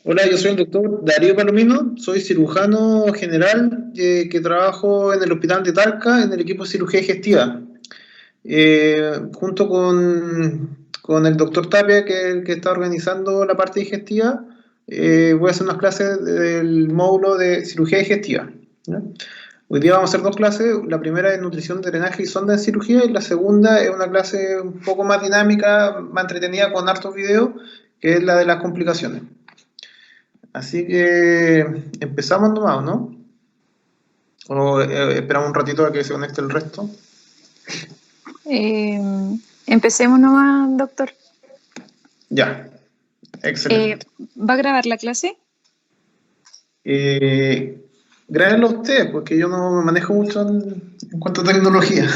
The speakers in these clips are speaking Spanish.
Hola, yo soy el doctor Darío Palomino, soy cirujano general que trabajo en el Hospital de Talca en el equipo de cirugía digestiva. Junto con el doctor Tapia, que está organizando la parte digestiva, voy a hacer unas clases del módulo de cirugía digestiva, ¿ya? Hoy día vamos a hacer dos clases, la primera es nutrición, drenaje y sonda en cirugía y la segunda es una clase un poco más dinámica, más entretenida con hartos videos, que es la de las complicaciones. Así que empezamos nomás, ¿no? O esperamos un ratito a que se conecte el resto. Eh, Empecemos nomás, doctor. Ya, excelente. ¿Va a grabar la clase? Grábenlo usted, porque yo no me manejo mucho en cuanto a tecnología.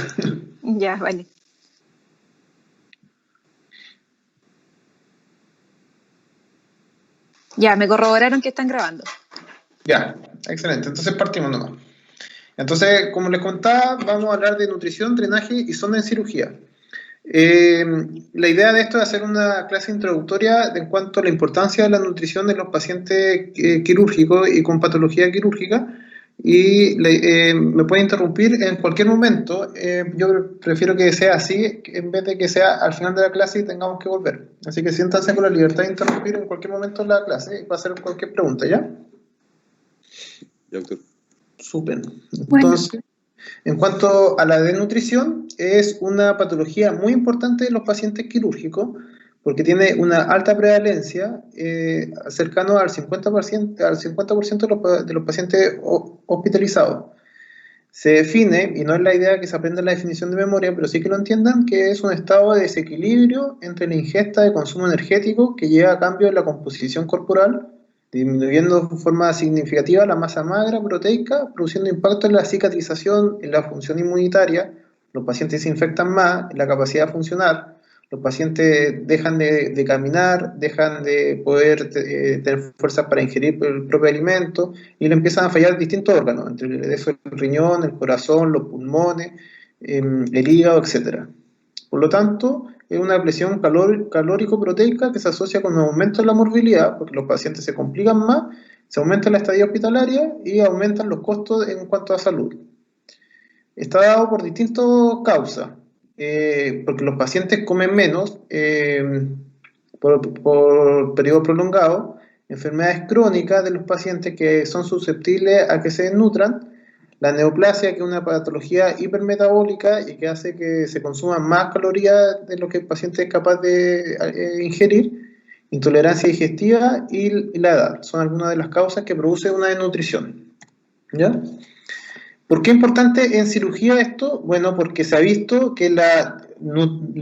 Ya, vale. Ya, me corroboraron que están grabando. Ya, excelente. Entonces partimos nomás. Entonces, como les contaba, vamos a hablar de nutrición, drenaje y sonda en cirugía. La idea de esto es hacer una clase introductoria en cuanto a la importancia de la nutrición de los pacientes quirúrgicos y con patología quirúrgica. Y me puede interrumpir en cualquier momento. Yo prefiero que sea así en vez de que sea al final de la clase y tengamos que volver. Así que siéntanse con la libertad de interrumpir en cualquier momento de la clase y va a hacer cualquier pregunta, ¿ya? Ya, doctor. Súper. Bueno. Entonces, en cuanto a la desnutrición, es una patología muy importante de los pacientes quirúrgicos porque tiene una alta prevalencia, cercano al 50% de los pacientes hospitalizados. Se define, y no es la idea que se aprenda la definición de memoria, pero sí que lo entiendan, que es un estado de desequilibrio entre la ingesta de consumo energético que lleva a cambio en la composición corporal, disminuyendo de forma significativa la masa magra proteica, produciendo impacto en la cicatrización, en la función inmunitaria. Los pacientes se infectan más, en la capacidad de funcionar. Los pacientes dejan de caminar, dejan de poder tener fuerza para ingerir el propio alimento y le empiezan a fallar distintos órganos, entre eso el riñón, el corazón, los pulmones, el hígado, etc. Por lo tanto, es una presión calórico-proteica que se asocia con un aumento de la morbilidad, porque los pacientes se complican más, se aumenta la estadía hospitalaria y aumentan los costos en cuanto a salud. Está dado por distintas causas, porque los pacientes comen menos por periodo prolongado, enfermedades crónicas de los pacientes que son susceptibles a que se desnutran, la neoplasia, que es una patología hipermetabólica y que hace que se consuman más calorías de lo que el paciente es capaz de ingerir, intolerancia digestiva y la edad. Son algunas de las causas que produce una desnutrición, ¿ya? ¿Por qué es importante en cirugía esto? Bueno, porque se ha visto que la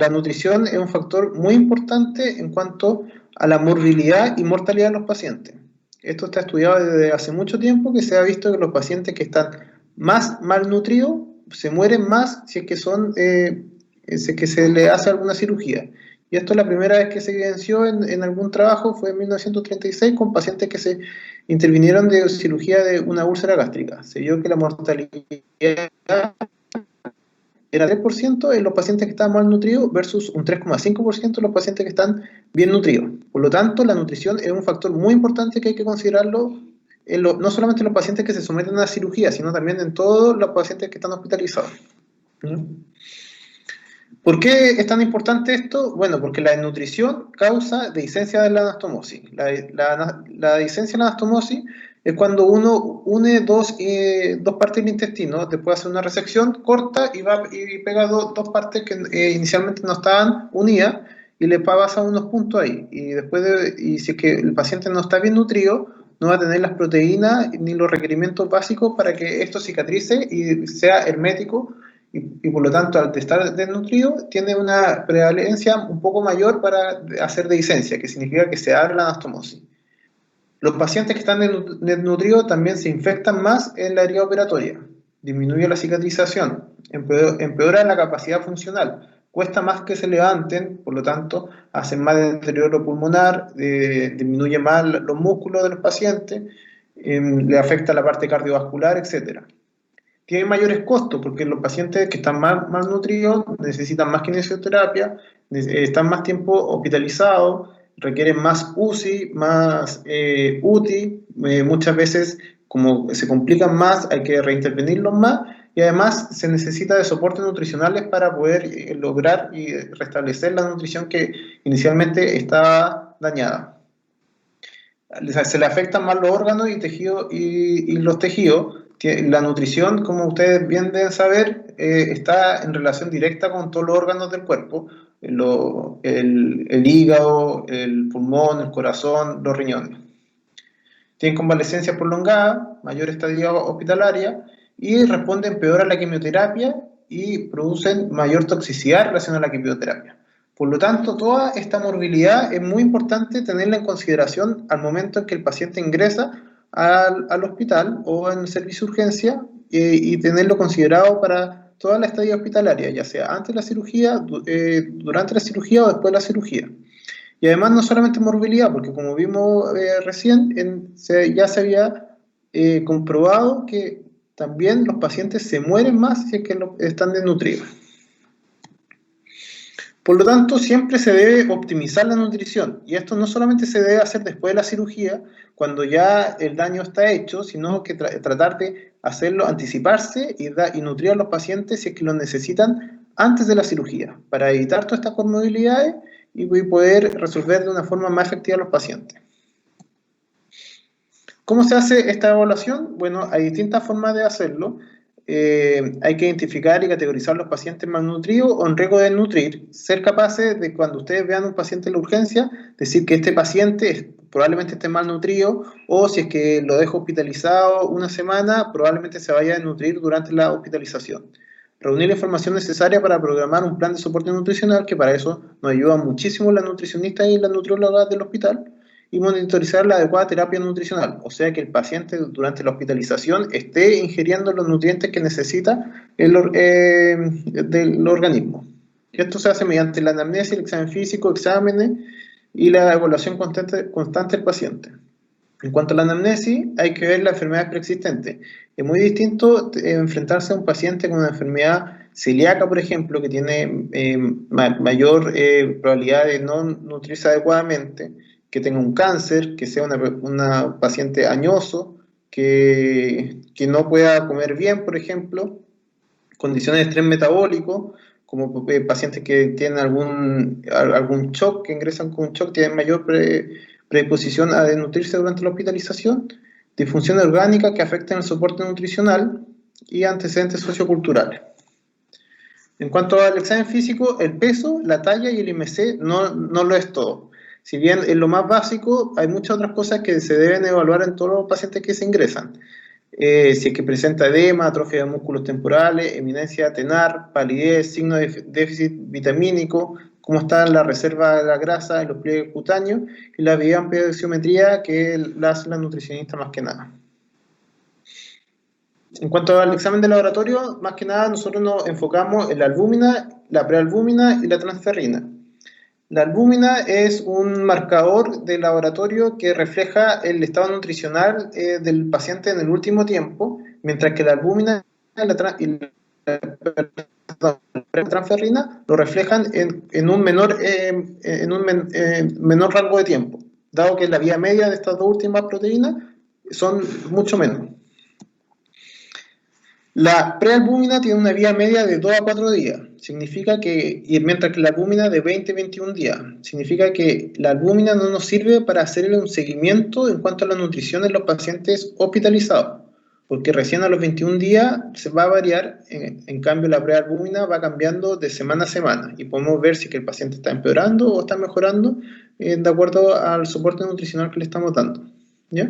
nutrición es un factor muy importante en cuanto a la morbilidad y mortalidad de los pacientes. Esto está estudiado desde hace mucho tiempo, que se ha visto que los pacientes que están más malnutridos se mueren más si es que si es que se le hace alguna cirugía. Y esto la primera vez que se evidenció en algún trabajo fue en 1936 con pacientes que se intervinieron de cirugía de una úlcera gástrica. Se vio que la mortalidad era 3% en los pacientes que estaban malnutridos versus un 3,5% en los pacientes que están bien nutridos. Por lo tanto, la nutrición es un factor muy importante que hay que considerarlo no solamente en los pacientes que se someten a la cirugía, sino también en todos los pacientes que están hospitalizados. ¿Por qué es tan importante esto? Bueno, porque la desnutrición causa dehiscencia de la anastomosis. La dehiscencia de la anastomosis es cuando uno une dos partes del intestino, después hace una resección, corta y pega dos partes que inicialmente no estaban unidas y le pasa unos puntos ahí. Y si es que el paciente no está bien nutrido, no va a tener las proteínas ni los requerimientos básicos para que esto cicatrice y sea hermético. Y por lo tanto, al estar desnutrido, tiene una prevalencia un poco mayor para hacer dehiscencia, que significa que se abre la anastomosis. Los pacientes que están desnutridos también se infectan más en la herida operatoria, disminuye la cicatrización, empeora la capacidad funcional, cuesta más que se levanten, por lo tanto, hacen más deterioro pulmonar, disminuye más los músculos de los pacientes, le afecta la parte cardiovascular, etc. Tienen mayores costos porque los pacientes que están malnutridos necesitan más kinesioterapia, están más tiempo hospitalizados, requieren más UCI, más UTI, muchas veces como se complican más hay que reintervenirlos más y además se necesita de soportes nutricionales para poder lograr y restablecer la nutrición que inicialmente estaba dañada. Se le afectan más los órganos y tejidos y los tejidos. La nutrición, como ustedes bien deben saber, está en relación directa con todos los órganos del cuerpo, el hígado, el pulmón, el corazón, los riñones. Tienen convalescencia prolongada, mayor estadía hospitalaria y responden peor a la quimioterapia y producen mayor toxicidad en relación a la quimioterapia. Por lo tanto, toda esta morbilidad es muy importante tenerla en consideración al momento en que el paciente ingresa al hospital o en el servicio de urgencia y tenerlo considerado para toda la estadía hospitalaria, ya sea antes de la cirugía, durante la cirugía o después de la cirugía. Y además no solamente morbilidad, porque como vimos recién, ya se había comprobado que también los pacientes se mueren más si es que están desnutridos. Por lo tanto, siempre se debe optimizar la nutrición, y esto no solamente se debe hacer después de la cirugía, cuando ya el daño está hecho, sino que tratar de hacerlo, anticiparse y nutrir a los pacientes si es que lo necesitan antes de la cirugía, para evitar todas estas comorbilidades y poder resolver de una forma más efectiva a los pacientes. ¿Cómo se hace esta evaluación? Bueno, hay distintas formas de hacerlo. Hay que identificar y categorizar los pacientes malnutridos o en riesgo de desnutrir, ser capaces de, cuando ustedes vean un paciente en la urgencia, decir que este paciente probablemente esté malnutrido, o si es que lo dejo hospitalizado una semana, probablemente se vaya a desnutrir durante la hospitalización. Reunir la información necesaria para programar un plan de soporte nutricional, que para eso nos ayudan muchísimo las nutricionistas y las nutriólogas del hospital, y monitorizar la adecuada terapia nutricional, o sea que el paciente durante la hospitalización esté ingiriendo los nutrientes que necesita del organismo. Esto se hace mediante la anamnesis, el examen físico, exámenes y la evaluación constante del paciente. En cuanto a la anamnesis, hay que ver la enfermedad preexistente. Es muy distinto enfrentarse a un paciente con una enfermedad celíaca, por ejemplo, que tiene mayor probabilidad de no nutrirse adecuadamente, que tenga un cáncer, que sea una paciente añoso, que no pueda comer bien, por ejemplo, condiciones de estrés metabólico, como pacientes que tienen algún shock, que ingresan con un shock, tienen mayor predisposición a desnutrirse durante la hospitalización, disfunciones orgánicas que afectan el soporte nutricional y antecedentes socioculturales. En cuanto al examen físico, el peso, la talla y el IMC no lo es todo. Si bien es lo más básico, hay muchas otras cosas que se deben evaluar en todos los pacientes que se ingresan. Si es que presenta edema, atrofia de músculos temporales, eminencia tenar, palidez, signo de déficit vitamínico, cómo está la reserva de la grasa en los pliegues cutáneos y la bioimpedoxiometría que la hace la nutricionista más que nada. En cuanto al examen de laboratorio, más que nada nosotros nos enfocamos en la albúmina, la prealbúmina y la transferrina. La albúmina es un marcador de laboratorio que refleja el estado nutricional del paciente en el último tiempo, mientras que la albúmina y la transferrina lo reflejan en un menor rango de tiempo, dado que la vía media de estas dos últimas proteínas son mucho menos. La prealbúmina tiene una vía media de 2 a 4 días, mientras que la albúmina de 20 a 21 días. Significa que la albúmina no nos sirve para hacerle un seguimiento en cuanto a la nutrición en los pacientes hospitalizados, porque recién a los 21 días se va a variar, en cambio la prealbúmina va cambiando de semana a semana y podemos ver si que el paciente está empeorando o está mejorando de acuerdo al soporte nutricional que le estamos dando. ¿Ya?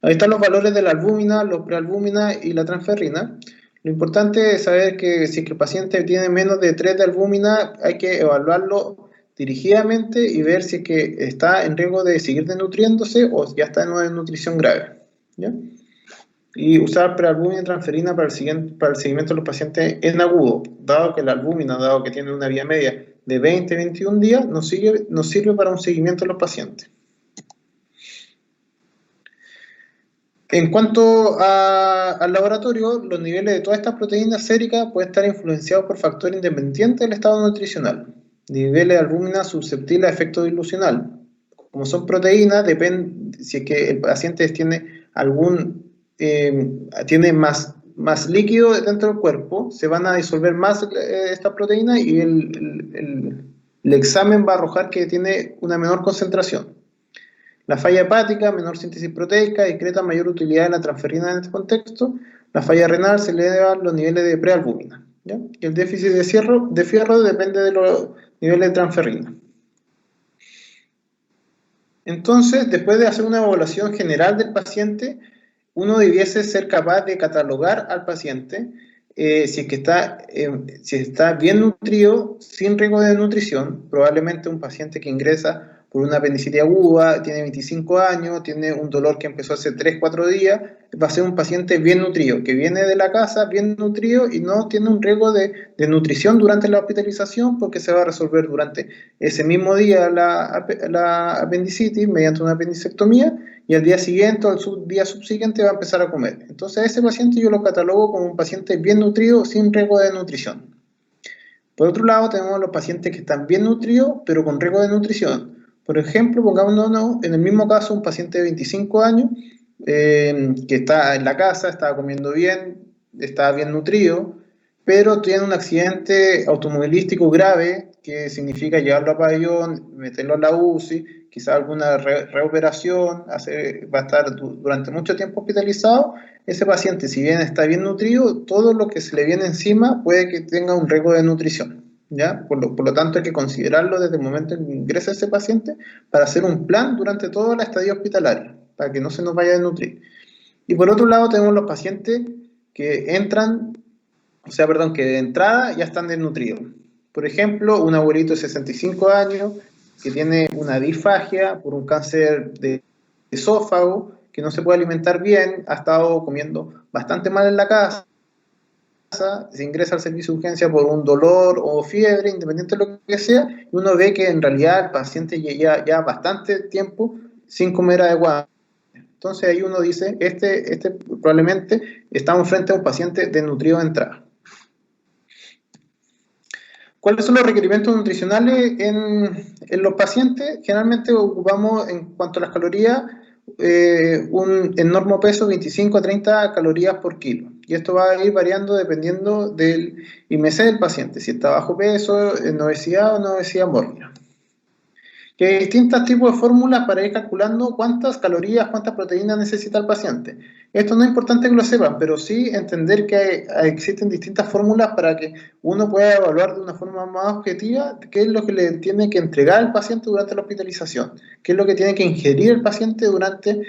Ahí están los valores de la albúmina, los prealbúmina y la transferrina. Lo importante es saber que si el paciente tiene menos de 3 de albúmina, hay que evaluarlo dirigidamente y ver si es que está en riesgo de seguir desnutriéndose o ya está en una desnutrición grave. ¿Ya? Y usar prealbúmina y transferina para el seguimiento de los pacientes en agudo, dado que la albúmina, dado que tiene una vía media de 20 a 21 días, nos sirve para un seguimiento de los pacientes. En cuanto al laboratorio, los niveles de todas estas proteínas séricas pueden estar influenciados por factores independientes del estado nutricional. Niveles de albúmina susceptibles a efecto dilucional, Como son proteínas, depende si es que el paciente tiene tiene más líquido dentro del cuerpo, se van a disolver más estas proteínas y el examen va a arrojar que tiene una menor concentración. La falla hepática, menor síntesis proteica, discreta mayor utilidad de la transferrina en este contexto. La falla renal se elevan los niveles de prealbúmina, ¿ya? Y el déficit de fierro depende de los niveles de transferrina. Entonces, después de hacer una evaluación general del paciente, uno debiese ser capaz de catalogar al paciente si es que está bien nutrido, sin riesgo de nutrición. Probablemente un paciente que ingresa por una apendicitis aguda, tiene 25 años, tiene un dolor que empezó hace 3-4 días, va a ser un paciente bien nutrido, que viene de la casa bien nutrido y no tiene un riesgo de nutrición durante la hospitalización, porque se va a resolver durante ese mismo día la apendicitis mediante una apendicectomía, y al día siguiente o al día subsiguiente va a empezar a comer. Entonces a ese paciente yo lo catalogo como un paciente bien nutrido sin riesgo de nutrición. Por otro lado, tenemos los pacientes que están bien nutridos pero con riesgo de nutrición. Por ejemplo, pongámonos en el mismo caso un paciente de 25 años que está en la casa, estaba comiendo bien, estaba bien nutrido, pero tiene un accidente automovilístico grave que significa llevarlo a pabellón, meterlo a la UCI, quizá alguna reoperación, va a estar durante mucho tiempo hospitalizado. Ese paciente, si bien está bien nutrido, todo lo que se le viene encima puede que tenga un riesgo de nutrición, ¿ya? Por lo tanto, hay que considerarlo desde el momento en que ingresa ese paciente para hacer un plan durante toda la estadía hospitalaria, para que no se nos vaya a desnutrir. Y por otro lado, tenemos los pacientes que entran, que de entrada ya están desnutridos. Por ejemplo, un abuelito de 65 años que tiene una disfagia por un cáncer de esófago, que no se puede alimentar bien, ha estado comiendo bastante mal en la casa, se ingresa al servicio de urgencia por un dolor o fiebre, independiente de lo que sea, y uno ve que en realidad el paciente lleva ya bastante tiempo sin comer adecuadamente. Entonces ahí uno dice, probablemente estamos frente a un paciente desnutrido de entrada. ¿Cuáles son los requerimientos nutricionales en los pacientes? Generalmente ocupamos, en cuanto a las calorías, en normo peso 25 a 30 calorías por kilo. Y esto va a ir variando dependiendo del IMC del paciente, si está bajo peso, en obesidad o en obesidad mórbida. Que hay distintos tipos de fórmulas para ir calculando cuántas calorías, cuántas proteínas necesita el paciente. Esto no es importante que lo sepan, pero sí entender que existen distintas fórmulas para que uno pueda evaluar de una forma más objetiva qué es lo que le tiene que entregar el paciente durante la hospitalización, qué es lo que tiene que ingerir el paciente durante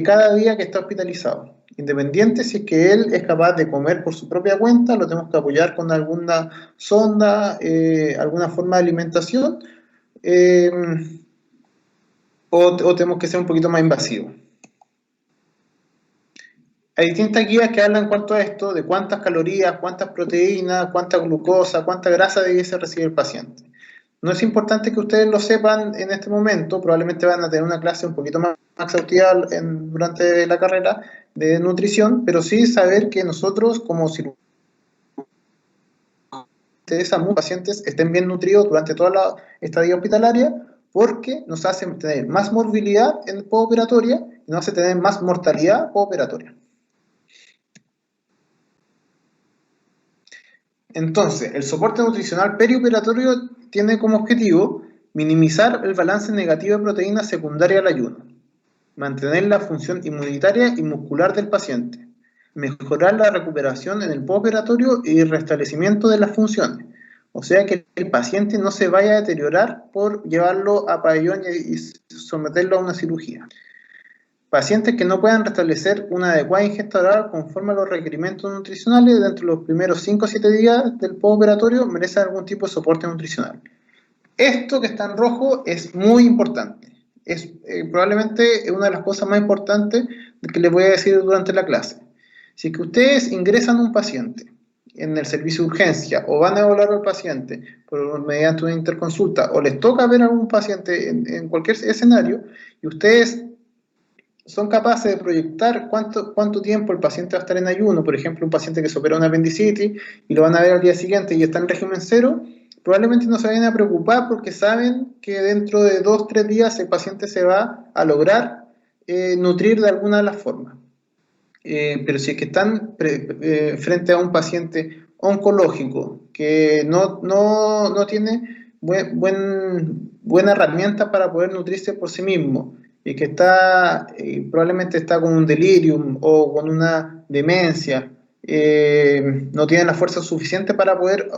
cada día que está hospitalizado. Independiente si es que él es capaz de comer por su propia cuenta, lo tenemos que apoyar con alguna sonda, alguna forma de alimentación, o tenemos que ser un poquito más invasivos. Hay distintas guías que hablan en cuanto a esto, de cuántas calorías, cuántas proteínas, cuánta glucosa, cuánta grasa debiese recibir el paciente. No es importante que ustedes lo sepan en este momento, probablemente van a tener una clase un poquito más exhaustiva durante la carrera de nutrición, pero sí saber que nosotros como cirujanos a muchos pacientes estén bien nutridos durante toda la estadía hospitalaria, porque nos hace tener más morbilidad en postoperatoria y nos hace tener más mortalidad postoperatoria. Entonces, el soporte nutricional perioperatorio tiene como objetivo minimizar el balance negativo de proteínas secundaria al ayuno, mantener la función inmunitaria y muscular del paciente, mejorar la recuperación en el postoperatorio y restablecimiento de las funciones. O sea, que el paciente no se vaya a deteriorar por llevarlo a pabellón y someterlo a una cirugía. Pacientes que no puedan restablecer una adecuada ingesta oral conforme a los requerimientos nutricionales dentro de los primeros 5 o 7 días del postoperatorio merecen algún tipo de soporte nutricional. Esto que está en rojo es muy importante. Es probablemente una de las cosas más importantes que les voy a decir durante la clase. Si es que ustedes ingresan a un paciente en el servicio de urgencia o van a evaluar al paciente mediante una interconsulta o les toca ver a algún paciente en cualquier escenario y ustedes son capaces de proyectar cuánto tiempo el paciente va a estar en ayuno, por ejemplo, un paciente que se opera una apendicitis y lo van a ver al día siguiente y está en régimen cero, probablemente no se vayan a preocupar porque saben que dentro de 2-3 días el paciente se va a lograr nutrir de alguna de las formas. Pero si es que están frente a un paciente oncológico que no tiene buena herramienta para poder nutrirse por sí mismo y que está probablemente está con un delirium o con una demencia, no tiene la fuerza suficiente para poder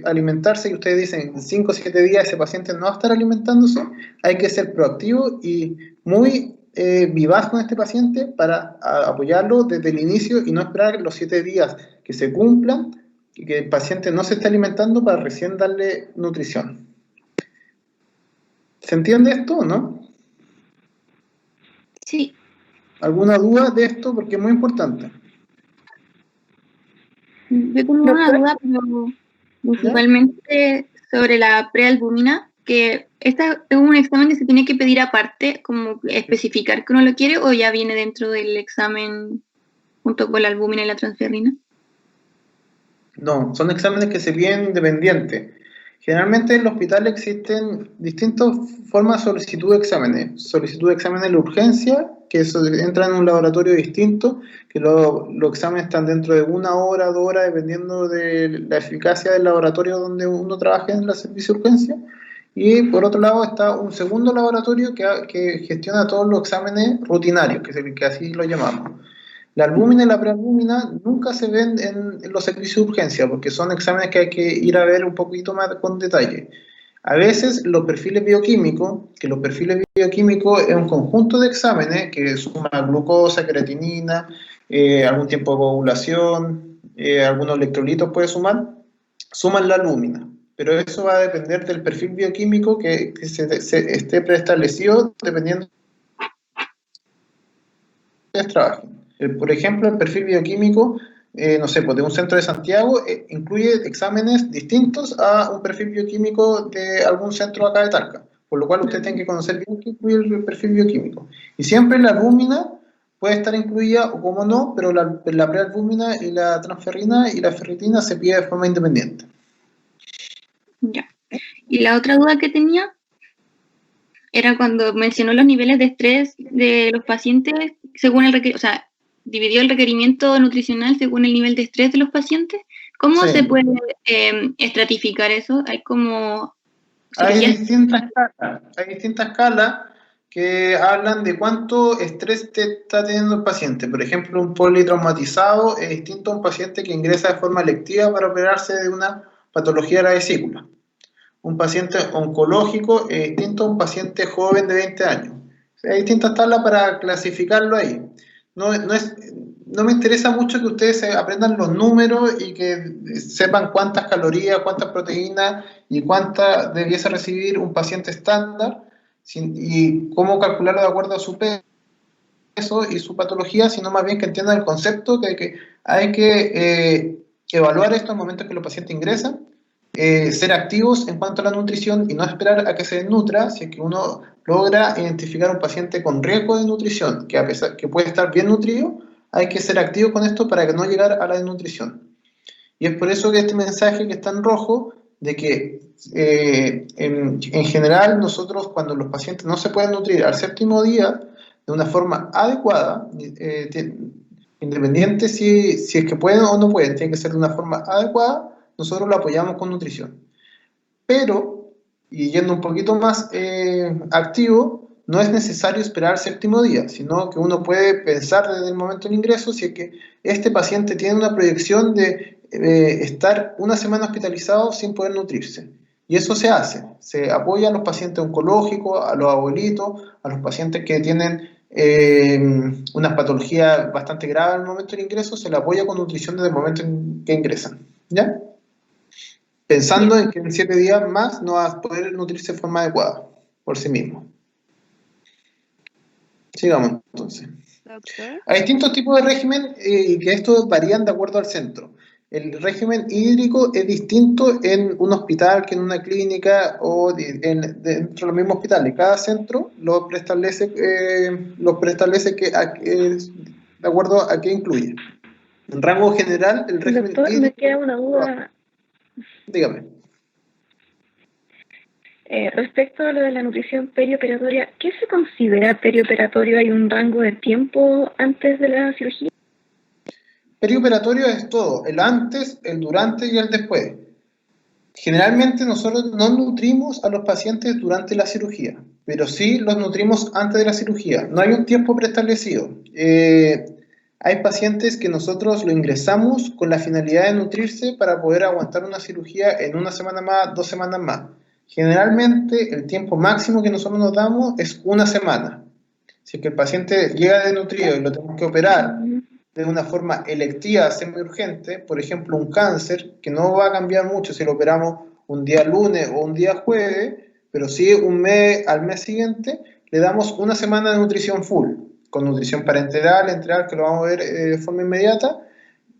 alimentarse, y ustedes dicen en 5 o 7 días ese paciente no va a estar alimentándose, hay que ser proactivo y muy vivaz con este paciente para apoyarlo desde el inicio y no esperar los 7 días que se cumplan y que el paciente no se esté alimentando para recién darle nutrición. ¿Se entiende esto o no? Sí. ¿Alguna duda de esto? Porque es muy importante. Yo tengo una duda, pero principalmente sobre la prealbúmina, que esta es un examen que se tiene que pedir aparte, como especificar que uno lo quiere, o ya viene dentro del examen junto con la albúmina y la transferrina. No, son exámenes que se piden independientes. Generalmente en el hospital existen distintas formas de solicitud de exámenes. Solicitud de exámenes de urgencia, que eso entra en un laboratorio distinto, que los exámenes están dentro de 1 hora, 2 horas, dependiendo de la eficacia del laboratorio donde uno trabaje en el servicio de urgencia. Y por otro lado está un segundo laboratorio que gestiona todos los exámenes rutinarios, que así lo llamamos. La albúmina y la prealbúmina nunca se ven en los servicios de urgencia porque son exámenes que hay que ir a ver un poquito más con detalle. A veces los perfiles bioquímicos, que los perfiles bioquímicos es un conjunto de exámenes que suma glucosa, creatinina, algún tiempo de coagulación, algunos electrolitos puede suman la albúmina. Pero eso va a depender del perfil bioquímico que se esté preestablecido dependiendo de ustedes trabajen. Por ejemplo, el perfil bioquímico, no sé, pues de un centro de Santiago, incluye exámenes distintos a un perfil bioquímico de algún centro acá de Talca. Por lo cual usted tiene que conocer bien qué incluye el perfil bioquímico. Y siempre la albúmina puede estar incluida, o como no, pero la prealbúmina y la transferrina y la ferritina se pide de forma independiente. Ya. Y la otra duda que tenía era cuando mencionó los niveles de estrés de los pacientes según el requerimiento, o sea, dividió el requerimiento nutricional según el nivel de estrés de los pacientes. ¿Cómo se puede estratificar eso? Hay como... Hay distintas escalas que hablan de cuánto estrés está teniendo el paciente. Por ejemplo, un politraumatizado es distinto a un paciente que ingresa de forma electiva para operarse de una patología de la vesícula. Un paciente oncológico es distinto a un paciente joven de 20 años. Hay distintas tablas para clasificarlo ahí. No me interesa mucho que ustedes aprendan los números y que sepan cuántas calorías, cuántas proteínas y cuántas debiese recibir un paciente estándar y cómo calcularlo de acuerdo a su peso y su patología, sino más bien que entiendan el concepto que hay que evaluar esto en el momento en que los pacientes ingresan, ser activos en cuanto a la nutrición y no esperar a que se desnutra. Si es que uno logra identificar un paciente con riesgo de nutrición, que a pesar que puede estar bien nutrido, hay que ser activo con esto para que no llegar a la desnutrición. Y es por eso que este mensaje que está en rojo, de que en general nosotros cuando los pacientes no se pueden nutrir al 7º día de una forma adecuada, independiente si es que pueden o no pueden, tiene que ser de una forma adecuada, nosotros lo apoyamos con nutrición. Pero, y yendo un poquito más activo, no es necesario esperar al 7º día, sino que uno puede pensar desde el momento del ingreso si es que este paciente tiene una proyección de estar una semana hospitalizado sin poder nutrirse. Y eso se hace, se apoya a los pacientes oncológicos, a los abuelitos, a los pacientes que tienen unas patologías bastante graves al momento del ingreso, se le apoya con nutrición desde el momento en que ingresan. ¿Ya? Pensando en que en 7 días más no va a poder nutrirse de forma adecuada por sí mismo. Sigamos entonces. Doctor. Hay distintos tipos de régimen y que estos varían de acuerdo al centro. El régimen hídrico es distinto en un hospital que en una clínica o dentro de los mismos hospitales. Cada centro lo preestablece de acuerdo a qué incluye. En rango general, el régimen Doctor, hídrico... me queda una duda. Dígame. Respecto a lo de la nutrición perioperatoria, ¿qué se considera perioperatorio? ¿Hay un rango de tiempo antes de la cirugía? Perioperatorio es todo, el antes, el durante y el después. Generalmente nosotros no nutrimos a los pacientes durante la cirugía, pero sí los nutrimos antes de la cirugía. No hay un tiempo preestablecido. Hay pacientes que nosotros lo ingresamos con la finalidad de nutrirse para poder aguantar una cirugía en una semana más, 2 semanas más. Generalmente el tiempo máximo que nosotros nos damos es una semana. Si es que el paciente llega desnutrido y lo tenemos que operar de una forma electiva, semi-urgente, por ejemplo, un cáncer, que no va a cambiar mucho si lo operamos un día lunes o un día jueves, pero sí al mes siguiente, le damos una semana de nutrición full, con nutrición parenteral, enteral, que lo vamos a ver de forma inmediata,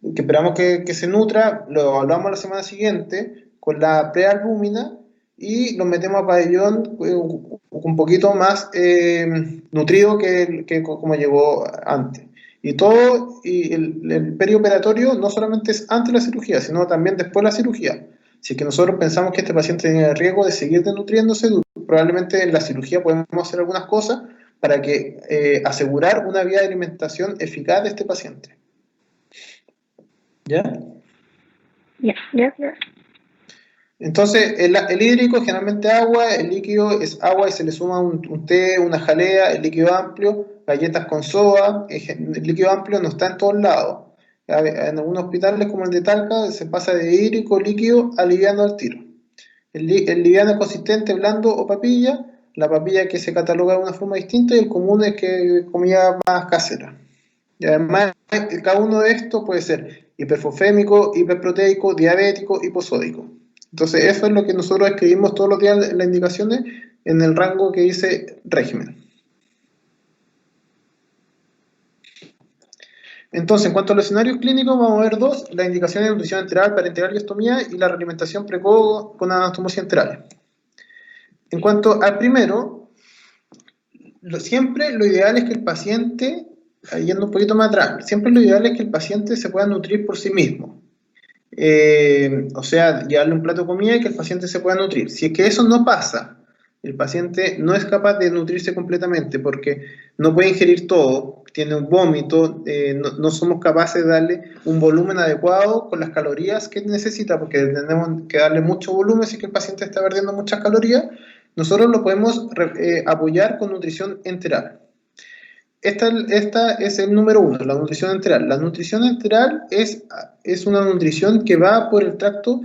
que esperamos que se nutra, lo evaluamos la semana siguiente con la prealbúmina y lo metemos a pabellón un poquito más nutrido que como llegó antes. Y el perioperatorio no solamente es antes de la cirugía, sino también después de la cirugía. Si es que nosotros pensamos que este paciente tiene riesgo de seguir desnutriéndose, probablemente en la cirugía podemos hacer algunas cosas para asegurar una vía de alimentación eficaz de este paciente. ¿Ya? Ya. Entonces, el hídrico generalmente agua, el líquido es agua y se le suma un té, una jalea, el líquido amplio, galletas con soda. El líquido amplio no está en todos lados. En algunos hospitales como el de Talca se pasa de hídrico líquido a liviano al tiro. El liviano es consistente, blando o papilla, la papilla que se cataloga de una forma distinta y el común es que comida más casera. Y además, cada uno de estos puede ser hiperfosfémico, hiperproteico, diabético, hiposódico. Entonces, eso es lo que nosotros escribimos todos los días en las indicaciones en el rango que dice régimen. Entonces, en cuanto a los escenarios clínicos, vamos a ver dos: las indicaciones de nutrición enteral, parenteral y ostomía, y la realimentación precoz con anastomosis enterales. En cuanto al primero, siempre lo ideal es que el paciente, yendo un poquito más atrás, siempre lo ideal es que el paciente se pueda nutrir por sí mismo. O sea, llevarle un plato de comida y que el paciente se pueda nutrir. Si es que eso no pasa, el paciente no es capaz de nutrirse completamente porque no puede ingerir todo, tiene un vómito, no somos capaces de darle un volumen adecuado con las calorías que necesita, porque tenemos que darle mucho volumen si es que el paciente está perdiendo muchas calorías. Nosotros lo podemos apoyar con nutrición enteral. Esta es el número 1, la nutrición enteral. La nutrición enteral es una nutrición que va por el tracto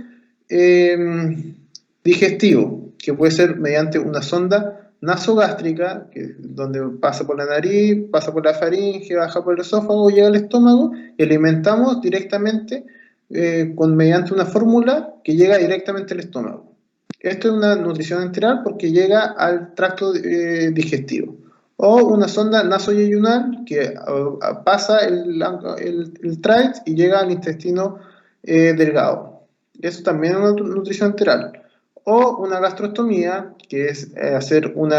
digestivo, que puede ser mediante una sonda nasogástrica, donde pasa por la nariz, pasa por la faringe, baja por el esófago, llega al estómago y alimentamos directamente mediante una fórmula que llega directamente al estómago. Esto es una nutrición enteral porque llega al tracto digestivo. O una sonda nasoyeyunal que pasa el trakt y llega al intestino delgado. Eso también es una nutrición enteral. O una gastrostomía, que es hacer un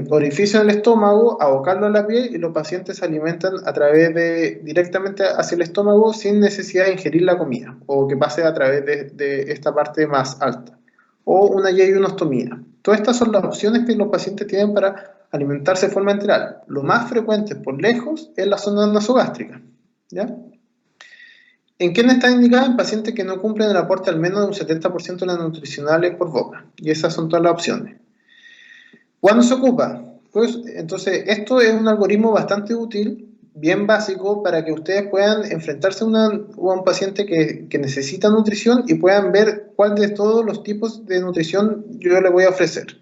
orificio en el estómago, abocarlo a la piel y los pacientes se alimentan directamente hacia el estómago sin necesidad de ingerir la comida o que pase a través de esta parte más alta. O una yeyunostomía. Todas estas son las opciones que los pacientes tienen para alimentarse de forma enteral. Lo más frecuente por lejos es la sonda nasogástrica. ¿Ya? ¿En quién está indicada? En pacientes que no cumplen el aporte al menos de un 70% de las nutricionales por boca. Y esas son todas las opciones. ¿Cuándo se ocupa? Pues, entonces, esto es un algoritmo bastante útil, bien básico, para que ustedes puedan enfrentarse a un paciente que necesita nutrición y puedan ver cuál de todos los tipos de nutrición yo le voy a ofrecer.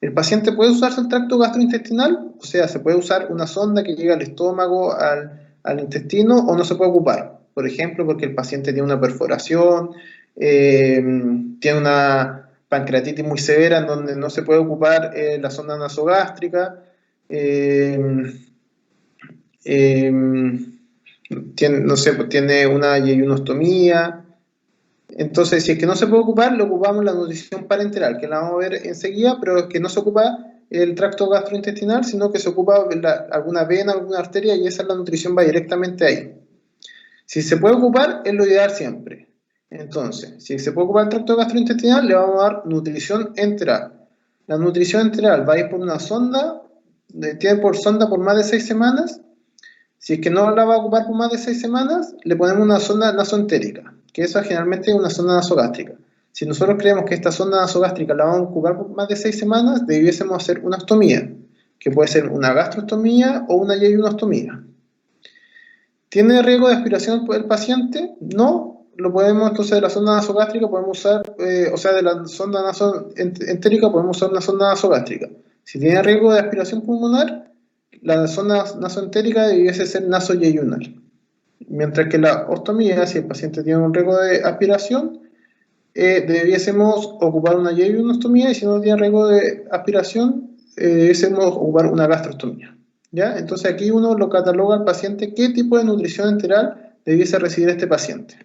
El paciente puede usarse el tracto gastrointestinal, o sea, se puede usar una sonda que llega al estómago, al intestino, o no se puede ocupar. Por ejemplo, porque el paciente tiene una perforación, tiene una pancreatitis muy severa en donde no se puede ocupar la sonda nasogástrica, tiene una yeyunostomía. Entonces, si es que no se puede ocupar, le ocupamos la nutrición parenteral, que la vamos a ver enseguida, pero es que no se ocupa el tracto gastrointestinal, sino que se ocupa alguna vena, alguna arteria, y esa es la nutrición, va directamente ahí. Si se puede ocupar, es lo ideal siempre. Entonces, si se puede ocupar el tracto gastrointestinal, le vamos a dar nutrición enteral. la nutrición enteral va a ir por una sonda, tiene por sonda por más de 6 semanas. Si es que no la va a ocupar por más de 6 semanas, le ponemos una sonda nasoentérica, que eso es generalmente una sonda nasogástrica. Si nosotros creemos que esta sonda nasogástrica la vamos a ocupar por más de 6 semanas, debiésemos hacer una ostomía, que puede ser una gastrostomía o una yeyunostomía. ¿Tiene riesgo de aspiración el paciente? No, lo podemos, entonces de la sonda nasogástrica podemos usar, de la sonda nasoentérica podemos usar una sonda nasogástrica. Si tiene riesgo de aspiración pulmonar, la sonda nasoentérica debiese ser nasoyeyunal. Mientras que la ostomía, si el paciente tiene un riesgo de aspiración, debiésemos ocupar una yeyunostomía, y si no tiene riesgo de aspiración, debiésemos ocupar una gastrostomía. ¿Ya? Entonces aquí uno lo cataloga al paciente qué tipo de nutrición enteral debiese recibir este paciente.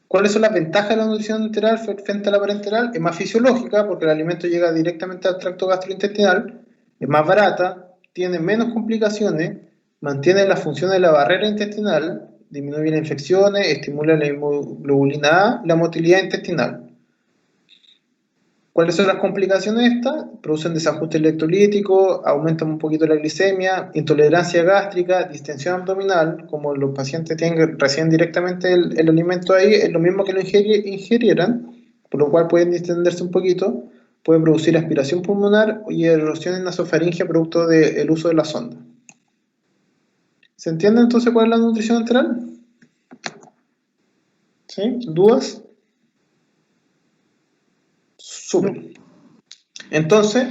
¿Cuáles son las ventajas de la nutrición enteral frente a la parenteral? Es más fisiológica porque el alimento llega directamente al tracto gastrointestinal, es más barata, tiene menos complicaciones, mantiene las funciones de la barrera intestinal, disminuye las infecciones, estimula la hemoglobulina A, la motilidad intestinal. ¿Cuáles son las complicaciones de estas? Producen desajuste electrolítico, aumentan un poquito la glicemia, intolerancia gástrica, distensión abdominal, como los pacientes reciben directamente el alimento ahí, es lo mismo que lo ingirieran, por lo cual pueden distenderse un poquito, pueden producir aspiración pulmonar y erosión en nasofaringe producto del uso de la sonda. ¿Se entiende entonces cuál es la nutrición enteral? ¿Sí? ¿Dudas? Súper. Entonces,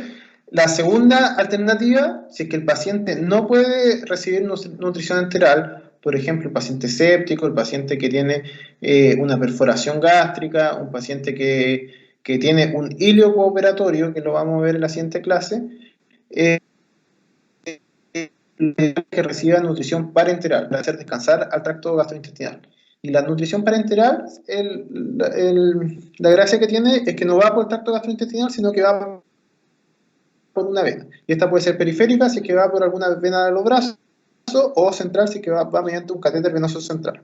la segunda alternativa, si es que el paciente no puede recibir nutrición enteral, por ejemplo, el paciente séptico, el paciente que tiene una perforación gástrica, un paciente que tiene un hilo postoperatorio, que lo vamos a ver en la siguiente clase, que reciba nutrición parenteral para hacer descansar al tracto gastrointestinal. Y la nutrición parenteral, la gracia que tiene es que no va por el tracto gastrointestinal, sino que va por una vena. Y esta puede ser periférica, si es que va por alguna vena de los brazos, o central, si es que va mediante un catéter venoso central.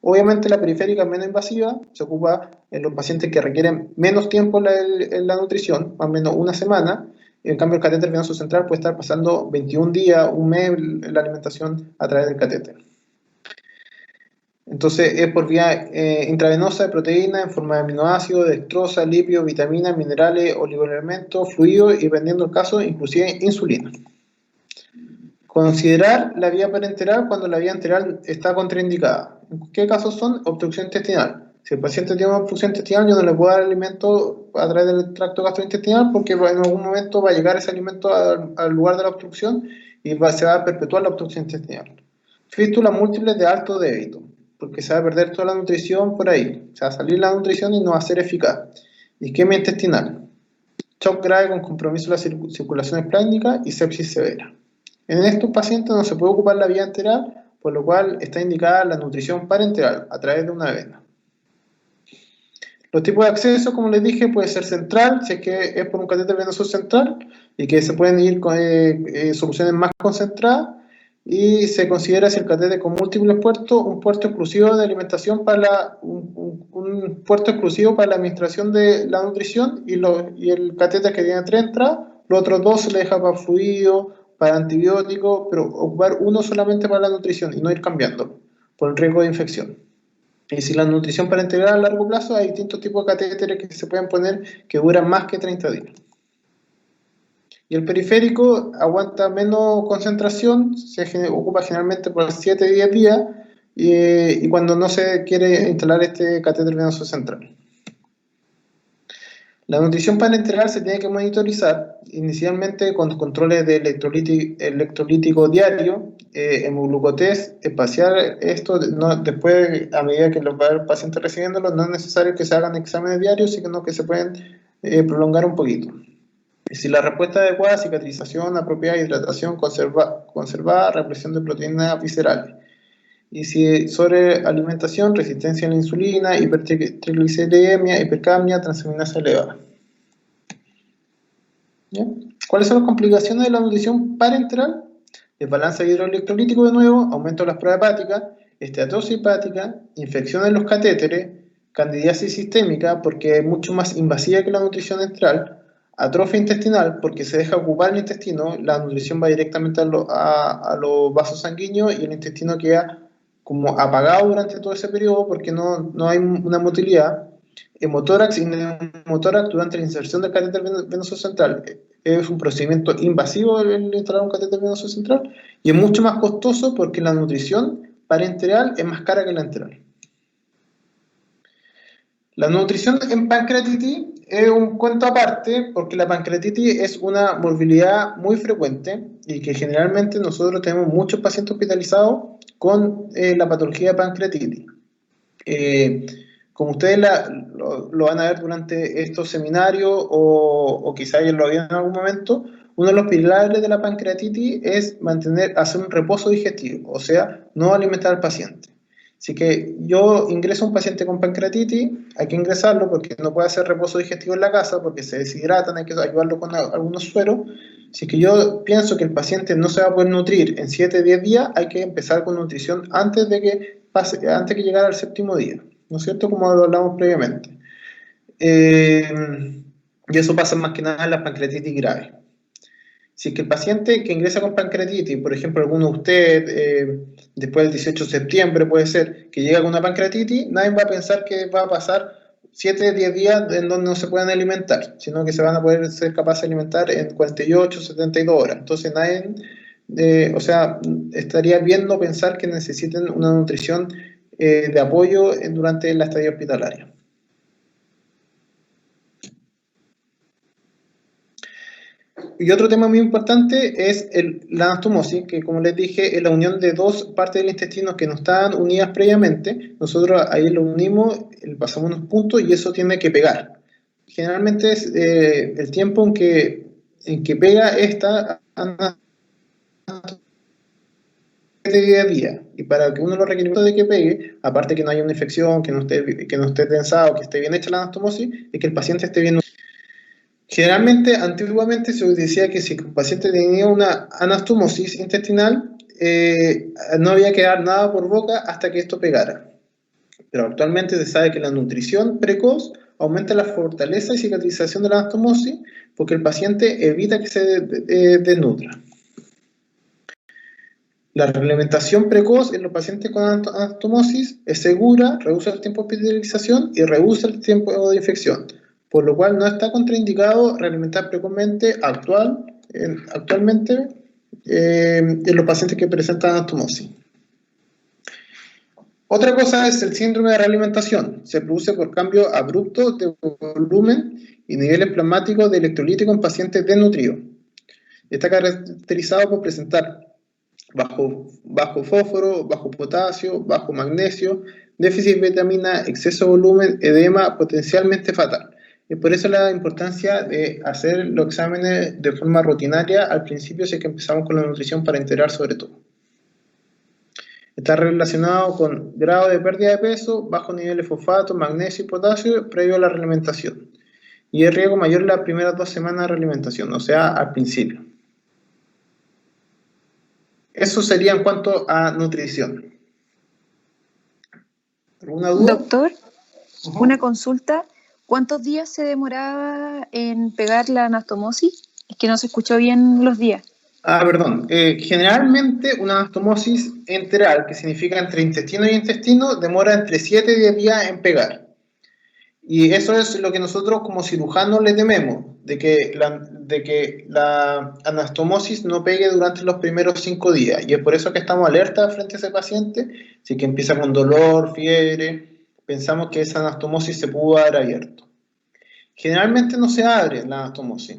Obviamente la periférica es menos invasiva, se ocupa en los pacientes que requieren menos tiempo en la nutrición, más o menos una semana. En cambio, el catéter venoso central puede estar pasando 21 días, un mes, la alimentación a través del catéter. Entonces es por vía intravenosa de proteína en forma de aminoácidos, dextrosa, lípidos, vitaminas, minerales, oligoelementos, fluidos y, dependiendo del caso, inclusive insulina. Considerar la vía parenteral cuando la vía enteral está contraindicada. ¿En qué casos son? Obstrucción intestinal. Si el paciente tiene una obstrucción intestinal, yo no le puedo dar alimento a través del tracto gastrointestinal porque en algún momento va a llegar ese alimento al lugar de la obstrucción y se va a perpetuar la obstrucción intestinal. Fístulas múltiples de alto débito, porque se va a perder toda la nutrición por ahí. Se va a salir la nutrición y no va a ser eficaz. Isquemia intestinal. Shock grave con compromiso de la circulación esplénica y sepsis severa. En estos pacientes no se puede ocupar la vía enteral, por lo cual está indicada la nutrición parenteral a través de una vena. Los tipos de acceso, como les dije, puede ser central, si es que es por un catéter venoso central, y que se pueden ir con soluciones más concentradas, y se considera, si el catéter con múltiples puertos, un puerto exclusivo de alimentación para un puerto exclusivo para la administración de la nutrición, y el catéter que tiene 3 entradas, los otros 2 se le deja para fluido, para antibióticos, pero ocupar uno solamente para la nutrición y no ir cambiando por el riesgo de infección. Y si la nutrición parenteral a largo plazo, hay distintos tipos de catéteres que se pueden poner que duran más que 30 días. Y el periférico aguanta menos concentración, se ocupa generalmente por 7-10 días y cuando no se quiere instalar este catéter venoso central. La nutrición parenteral se tiene que monitorizar inicialmente con controles de electrolítico diario, hemoglucotest espacial. Esto después, a medida que los pacientes recibiéndolo, no es necesario que se hagan exámenes diarios, sino que se pueden prolongar un poquito. Y si la respuesta es adecuada, cicatrización apropiada, hidratación conservada, represión de proteínas viscerales. Y si sobre alimentación, resistencia a la insulina, hipertrigliceridemia, hipercamia, transaminasa elevada. ¿Ya? ¿Cuáles son las complicaciones de la nutrición parenteral? Desbalance hidroelectrolítico de nuevo, aumento de las pruebas hepáticas, esteatosis hepática, infección en los catéteres, candidiasis sistémica porque es mucho más invasiva que la nutrición enteral, atrofia intestinal porque se deja ocupar el intestino, la nutrición va directamente a los vasos sanguíneos y el intestino queda como apagado durante todo ese periodo porque no hay una motilidad. Hemotórax y neumotórax durante la inserción del catéter venoso central es un procedimiento invasivo el instalar un catéter venoso central y es mucho más costoso porque la nutrición parenteral es más cara que la enteral. La nutrición en pancreatitis es un cuento aparte porque la pancreatitis es una morbilidad muy frecuente y que generalmente nosotros tenemos muchos pacientes hospitalizados con la patología de pancreatitis. Como ustedes lo van a ver durante estos seminarios o quizás ya lo vieron en algún momento, uno de los pilares de la pancreatitis es hacer un reposo digestivo, o sea, no alimentar al paciente. Así que yo ingreso a un paciente con pancreatitis, hay que ingresarlo porque no puede hacer reposo digestivo en la casa porque se deshidratan, hay que ayudarlo con algunos sueros. Así que yo pienso que el paciente no se va a poder nutrir en 7-10 días, hay que empezar con nutrición antes de que llegara al 7º día, ¿no es cierto? Como lo hablamos previamente. Y eso pasa más que nada en la pancreatitis grave. Si es que el paciente que ingresa con pancreatitis, por ejemplo, alguno de ustedes, después del 18 de septiembre puede ser, que llega con una pancreatitis, nadie va a pensar que va a pasar 7-10 días en donde no se puedan alimentar, sino que se van a poder ser capaces de alimentar en 48-72 horas. Entonces nadie, estaría bien no pensar que necesiten una nutrición de apoyo durante la estadía hospitalaria. Y otro tema muy importante es la anastomosis, que como les dije es la unión de dos partes del intestino que no estaban unidas previamente. Nosotros ahí lo unimos, pasamos unos puntos y eso tiene que pegar. Generalmente es el tiempo en que pega esta anastomosis de día a día. Y para que uno los requerimientos de que pegue, aparte que no haya una infección, que no esté tensado, que esté bien hecha la anastomosis, es que el paciente esté bien. Generalmente, antiguamente se decía que si un paciente tenía una anastomosis intestinal, no había que dar nada por boca hasta que esto pegara. Pero actualmente se sabe que la nutrición precoz aumenta la fortaleza y cicatrización de la anastomosis porque el paciente evita que se desnutra. La realimentación precoz en los pacientes con anastomosis es segura, reduce el tiempo de hospitalización y reduce el tiempo de infección, por lo cual no está contraindicado realimentar precozmente actualmente en los pacientes que presentan anastomosis. Otra cosa es el síndrome de realimentación. Se produce por cambio abrupto de volumen y niveles plasmáticos de electrolítico en pacientes desnutridos. Está caracterizado por presentar bajo fósforo, bajo potasio, bajo magnesio, déficit de vitamina, exceso de volumen, edema potencialmente fatal. Y por eso la importancia de hacer los exámenes de forma rutinaria al principio, si es que empezamos con la nutrición para integrar sobre todo. Está relacionado con grado de pérdida de peso, bajo nivel de fosfato, magnesio y potasio previo a la realimentación. Y el riesgo mayor en las primeras 2 semanas de realimentación, o sea, al principio. Eso sería en cuanto a nutrición. ¿Alguna duda? Doctor, una consulta. ¿Cuántos días se demoraba en pegar la anastomosis? Es que no se escuchó bien los días. Perdón. Generalmente una anastomosis enteral, que significa entre intestino y intestino, demora entre 7 y 10 días en pegar. Y eso es lo que nosotros como cirujanos le tememos, de que la anastomosis no pegue durante los primeros 5 días. Y es por eso que estamos alerta frente a ese paciente, si que empieza con dolor, fiebre, pensamos que esa anastomosis se pudo haber abierto. Generalmente no se abre la anastomosis,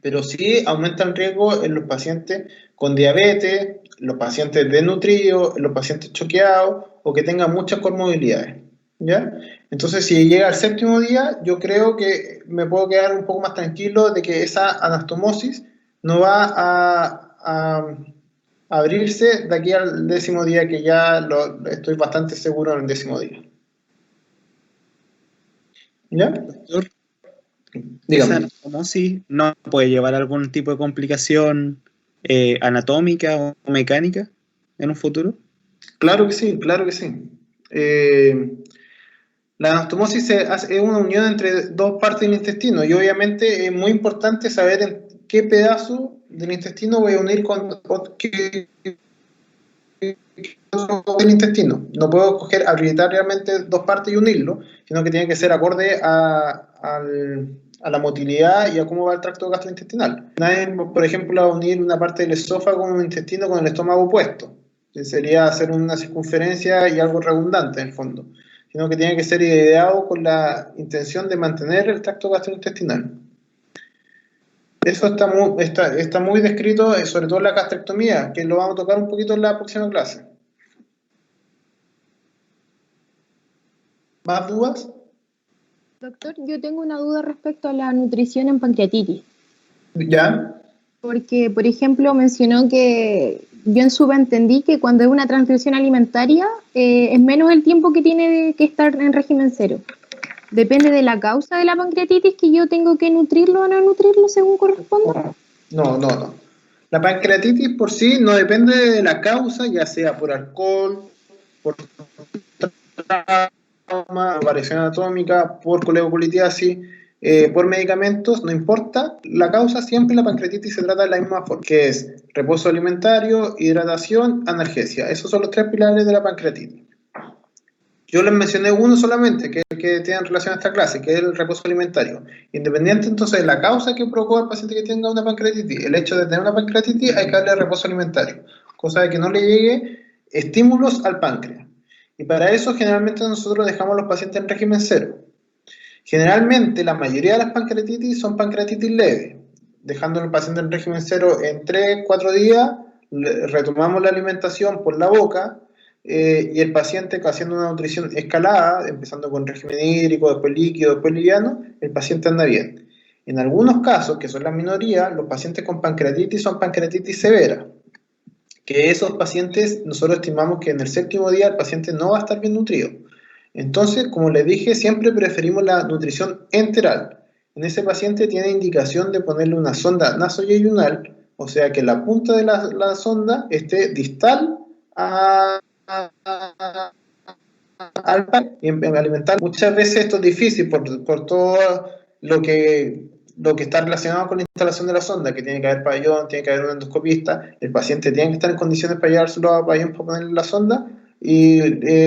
pero sí aumenta el riesgo en los pacientes con diabetes, los pacientes desnutridos, los pacientes choqueados o que tengan muchas comorbilidades, ¿ya? Entonces, si llega al 7º día, yo creo que me puedo quedar un poco más tranquilo de que esa anastomosis no va a abrirse de aquí al 10º día, que ya estoy bastante seguro en el 10º día. ¿Ya? Doctor, Dígame. ¿esa anastomosis no puede llevar a algún tipo de complicación anatómica o mecánica en un futuro? Claro que sí, claro que sí. La anastomosis es una unión entre dos partes del intestino y obviamente es muy importante saber en qué pedazo del intestino voy a unir con qué otro del intestino. No puedo coger arbitrariamente dos partes y unirlo, sino que tiene que ser acorde a la motilidad y a cómo va el tracto gastrointestinal. Nadie, por ejemplo, va a unir una parte del esófago con un intestino con el estómago opuesto. Sería hacer una circunferencia y algo redundante en el fondo, sino que tiene que ser ideado con la intención de mantener el tracto gastrointestinal. Eso está muy descrito, sobre todo en la gastrectomía, que lo vamos a tocar un poquito en la próxima clase. ¿Más dudas? Doctor, yo tengo una duda respecto a la nutrición en pancreatitis. ¿Ya? Porque, por ejemplo, mencionó que yo en subentendí que cuando es una transgresión alimentaria es menos el tiempo que tiene que estar en régimen cero. ¿Depende de la causa de la pancreatitis que yo tengo que nutrirlo o no nutrirlo según corresponda? No. La pancreatitis por sí no depende de la causa, ya sea por alcohol, por trauma, variación anatómica, por coleoculitiasis, por medicamentos, no importa. La causa, siempre la pancreatitis se trata de la misma forma, que es reposo alimentario, hidratación, analgesia. Esos son los tres pilares de la pancreatitis. Yo les mencioné uno solamente, que tiene relación a esta clase, que es el reposo alimentario. Independiente entonces de la causa que provocó al paciente que tenga una pancreatitis, el hecho de tener una pancreatitis hay que darle reposo alimentario, cosa de que no le llegue estímulos al páncreas. Y para eso generalmente nosotros dejamos a los pacientes en régimen cero. Generalmente la mayoría de las pancreatitis son pancreatitis leves, dejando al paciente en régimen cero en 3-4 días, retomamos la alimentación por la boca, y el paciente haciendo una nutrición escalada, empezando con régimen hídrico, después líquido, después liviano, el paciente anda bien. En algunos casos, que son la minoría, los pacientes con pancreatitis son pancreatitis severa, que esos pacientes nosotros estimamos que en el 7º día el paciente no va a estar bien nutrido. Entonces, como les dije, siempre preferimos la nutrición enteral. En ese paciente tiene indicación de ponerle una sonda nasoyeyunal, o sea que la punta de la sonda esté distal al alimentar. Muchas veces esto es difícil por todo lo que está relacionado con la instalación de la sonda, que tiene que haber pabellón, tiene que haber un endoscopista, el paciente tiene que estar en condiciones para llevárselo a pabellón para ponerle la sonda, y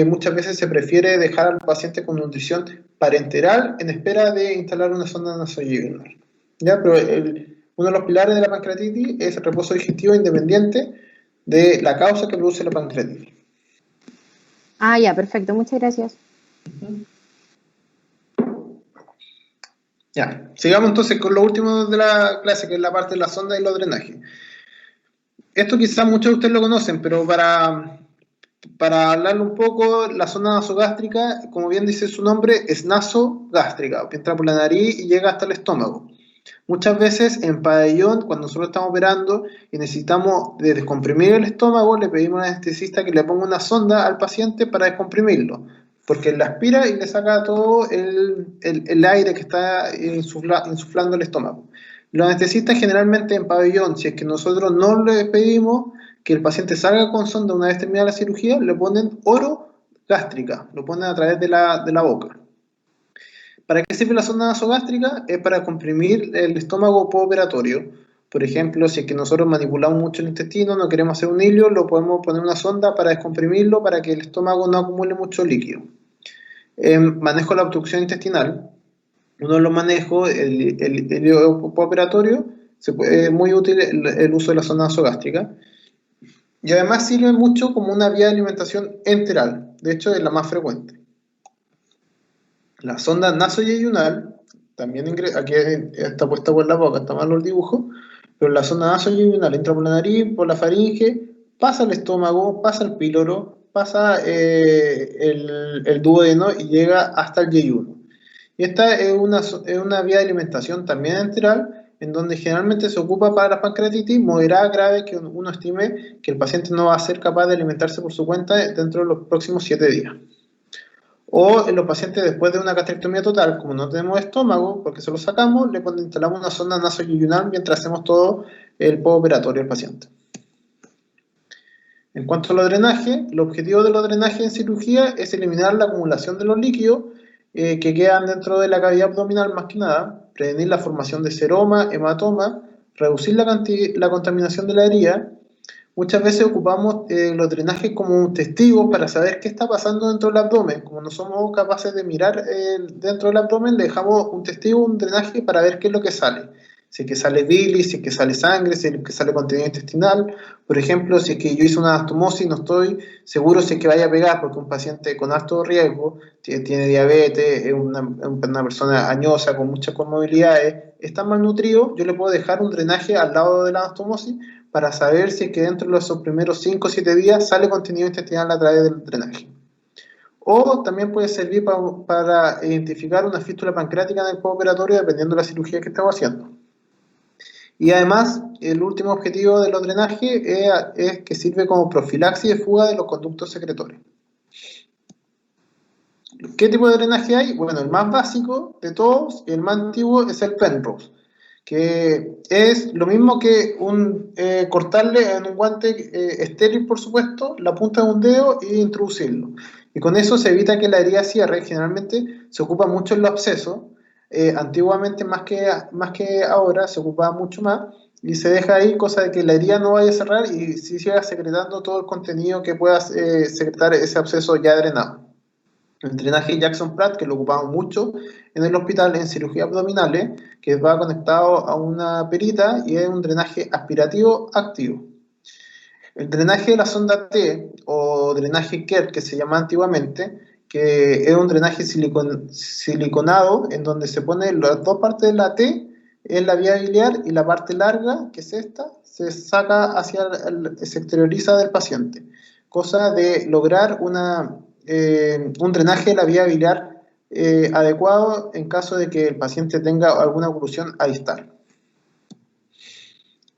muchas veces se prefiere dejar al paciente con nutrición parenteral en espera de instalar una sonda nasoyeyunal. ¿Ya? Pero uno de los pilares de la pancreatitis es el reposo digestivo independiente de la causa que produce la pancreatitis. Ah, ya, perfecto, muchas gracias. Ya, sigamos entonces con lo último de la clase, que es la parte de la sonda y los drenajes. Esto quizás muchos de ustedes lo conocen, pero para hablarlo un poco, la sonda nasogástrica, como bien dice su nombre, es nasogástrica, que entra por la nariz y llega hasta el estómago. Muchas veces en pabellón, cuando nosotros estamos operando y necesitamos descomprimir el estómago, le pedimos al anestesista que le ponga una sonda al paciente para descomprimirlo, porque le aspira y le saca todo el aire que está insuflando el estómago. Los anestesistas generalmente en pabellón, si es que nosotros no le pedimos que el paciente salga con sonda una vez terminada la cirugía, le ponen orogástrica, lo ponen a través de la boca. ¿Para qué sirve la sonda nasogástrica? Es para comprimir el estómago postoperatorio. Por ejemplo, si es que nosotros manipulamos mucho el intestino, no queremos hacer un hilio, lo podemos poner una sonda para descomprimirlo, para que el estómago no acumule mucho líquido. Manejo la obstrucción intestinal. Uno de los manejos, el hilio postoperatorio, es muy útil el uso de la sonda nasogástrica. Y además sirve mucho como una vía de alimentación enteral. De hecho, es la más frecuente. La sonda nasoyeyunal, también aquí está puesta por la boca, está mal el dibujo, pero la sonda nasoyeyunal entra por la nariz, por la faringe, pasa al estómago, pasa al píloro, pasa el duodeno y llega hasta el yeyuno. Y esta es una vía de alimentación también enteral, en donde generalmente se ocupa para la pancreatitis moderada grave, que uno estime que el paciente no va a ser capaz de alimentarse por su cuenta dentro de los próximos 7 días. O en los pacientes después de una gastrectomía total, como no tenemos estómago, porque se lo sacamos, le instalamos una sonda nasoyeyunal mientras hacemos todo el postoperatorio del paciente. En cuanto a los drenajes, el objetivo de los drenajes en cirugía es eliminar la acumulación de los líquidos que quedan dentro de la cavidad abdominal más que nada, prevenir la formación de seroma, hematoma, reducir la contaminación de la herida. Muchas veces ocupamos los drenajes como un testigo para saber qué está pasando dentro del abdomen. Como no somos capaces de mirar dentro del abdomen, le dejamos un testigo, un drenaje para ver qué es lo que sale. Si es que sale bilis, si es que sale sangre, si es que sale contenido intestinal. Por ejemplo, si es que yo hice una anastomosis y no estoy seguro si es que vaya a pegar, porque un paciente con alto riesgo, tiene diabetes, es una persona añosa con muchas comorbilidades, está malnutrido, yo le puedo dejar un drenaje al lado de la anastomosis para saber si es que dentro de esos primeros 5 o 7 días sale contenido intestinal a través del drenaje. O también puede servir para identificar una fístula pancreática en el postoperatorio dependiendo de la cirugía que estamos haciendo. Y además, el último objetivo de los drenajes es que sirve como profilaxis de fuga de los conductos secretorios. ¿Qué tipo de drenaje hay? Bueno, el más básico de todos, el más antiguo, es el Penrose, que es lo mismo que cortarle en un guante estéril, por supuesto, la punta de un dedo e introducirlo. Y con eso se evita que la herida cierre. Generalmente se ocupa mucho en los abscesos. Antiguamente, más que ahora, se ocupaba mucho más. Y se deja ahí, cosa de que la herida no vaya a cerrar y sí siga secretando todo el contenido que pueda secretar ese absceso ya drenado. El drenaje Jackson-Pratt, que lo ocupamos mucho en el hospital en cirugía abdominales, que va conectado a una perita y es un drenaje aspirativo activo. El drenaje de la sonda T o drenaje Kerr, que se llama antiguamente, que es un drenaje siliconado en donde se ponen las dos partes de la T en la vía biliar y la parte larga, que es esta, se saca se exterioriza del paciente, cosa de lograr un drenaje de la vía biliar adecuado en caso de que el paciente tenga alguna oclusión a distal.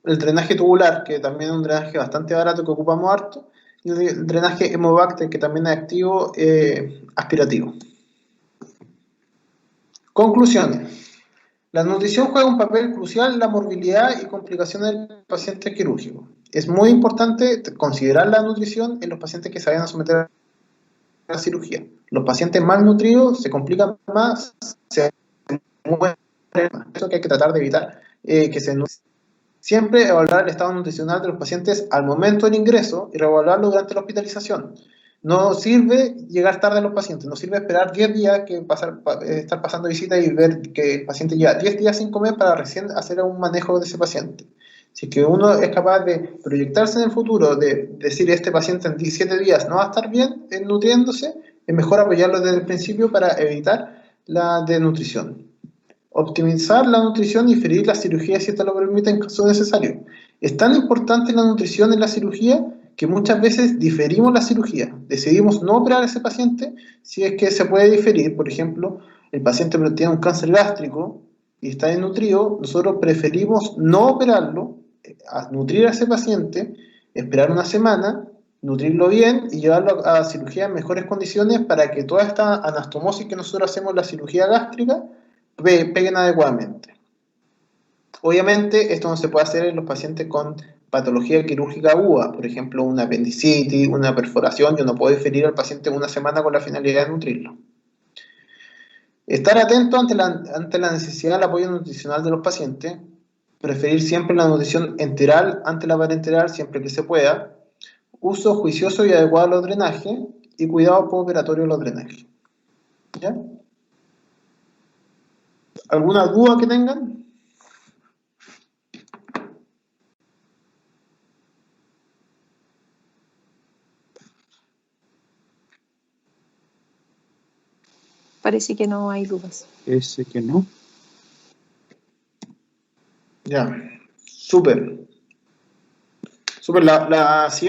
El drenaje tubular, que también es un drenaje bastante barato que ocupamos harto, y el drenaje Hemobacter, que también es activo, aspirativo. Conclusiones. La nutrición juega un papel crucial en la morbilidad y complicaciones del paciente quirúrgico. Es muy importante considerar la nutrición en los pacientes que se vayan a someter a la cirugía. Los pacientes malnutridos se complican más, se mueren más. Eso que hay que tratar de evitar que se siempre evaluar el estado nutricional de los pacientes al momento del ingreso y reevaluarlo durante la hospitalización. No sirve llegar tarde a los pacientes, no sirve esperar 10 días estar pasando visita y ver que el paciente lleva 10 días sin comer para recién hacer un manejo de ese paciente. Si es que uno es capaz de proyectarse en el futuro, de decir este paciente en 17 días no va a estar bien nutriéndose, es mejor apoyarlo desde el principio para evitar la desnutrición. Optimizar la nutrición y diferir la cirugía si esto lo permite en caso necesario. Es tan importante la nutrición en la cirugía que muchas veces diferimos la cirugía. Decidimos no operar a ese paciente si es que se puede diferir. Por ejemplo, el paciente tiene un cáncer gástrico y está desnutrido, nosotros preferimos no operarlo, nutrir a ese paciente, esperar una semana, nutrirlo bien y llevarlo a cirugía en mejores condiciones para que toda esta anastomosis que nosotros hacemos en la cirugía gástrica peguen adecuadamente. Obviamente esto no se puede hacer en los pacientes con patología quirúrgica aguda, por ejemplo una apendicitis, una perforación. Yo no puedo diferir al paciente una semana con la finalidad de nutrirlo. Estar atento ante la necesidad del apoyo nutricional de los pacientes, preferir siempre la nutrición enteral ante la parenteral siempre que se pueda, uso juicioso y adecuado de los drenajes y cuidado postoperatorio de los drenajes. ¿Ya? ¿Alguna duda que tengan? Parece que no hay dudas. Ese que no. Ya, súper. La siguiente